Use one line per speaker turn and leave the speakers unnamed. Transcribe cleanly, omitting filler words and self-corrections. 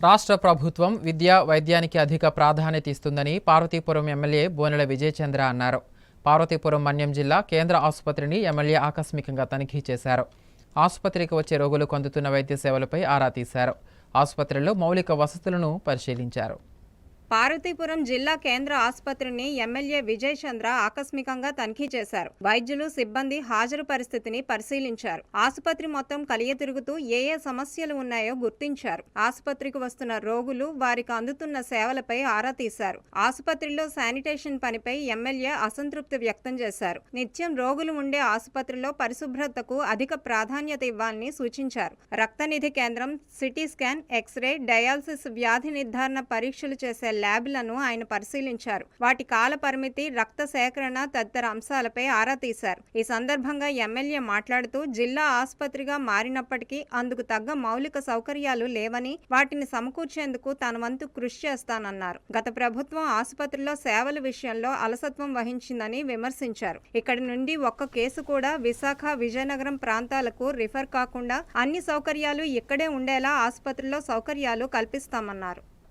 రాష్ట్ర ప్రభుత్వం విద్య, వైద్యానికి అధిక ప్రాధాన్యత ఇస్తుందని పార్వతీపురం ఎమ్మెల్యే బోనెల విజయచంద్ర అన్నారు. పార్వతీపురం మన్యం జిల్లా కేంద్ర ఆసుపత్రిని ఎమ్మెల్యే ఆకస్మికంగా తనిఖీ చేశారు. ఆసుపత్రికి వచ్చే రోగులు పొందుతున్న వైద్య సేవలపై ఆరా తీశారు. ఆసుపత్రిలో మౌలిక వసతులను పరిశీలించారు.
పార్వతీపురం జిల్లా కేంద్ర ఆసుపత్రిని ఎమ్మెల్యే విజయచంద్ర ఆకస్మికంగా తనిఖీ చేశారు. వైద్యులు, సిబ్బంది హాజరు పరిస్థితిని పరిశీలించారు. ఆసుపత్రి మొత్తం కలియతిరుగుతూ ఏ సమస్యలు ఉన్నాయో గుర్తించారు. ఆసుపత్రికి వస్తున్న రోగులు, వారికి అందుతున్న సేవలపై ఆరా తీశారు. ఆసుపత్రిలో శానిటేషన్ పనిపై ఎమ్మెల్యే అసంతృప్తి వ్యక్తం చేశారు. నిత్యం రోగులు ఉండే ఆసుపత్రిలో పరిశుభ్రతకు అధిక ప్రాధాన్యత ఇవ్వాలని సూచించారు. రక్తనిధి కేంద్రం, సిటీ స్కాన్, ఎక్స్రే, డయాలసిస్, వ్యాధి నిర్ధారణ పరీక్షలు చేసే ల్యాబ్లను ఆయన పరిశీలించారు. వాటి కాల పరిమితి, రక్త సేకరణ తదితర అంశాలపై ఆరా తీశారు. ఈ సందర్భంగా ఎమ్మెల్యే మాట్లాడుతూ, జిల్లా ఆసుపత్రిగా మారినప్పటికీ అందుకు తగ్గ మౌలిక సౌకర్యాలు లేవని, వాటిని సమకూర్చేందుకు తన వంతు కృషి చేస్తానన్నారు. గత ప్రభుత్వం ఆసుపత్రిలో సేవల విషయంలో అలసత్వం వహించిందని విమర్శించారు. ఇక్కడి నుండి ఒక్క కేసు కూడా విశాఖ, విజయనగరం ప్రాంతాలకు రిఫర్ కాకుండా అన్ని సౌకర్యాలు ఇక్కడే ఉండేలా ఆసుపత్రిలో సౌకర్యాలు కల్పిస్తామన్నారు.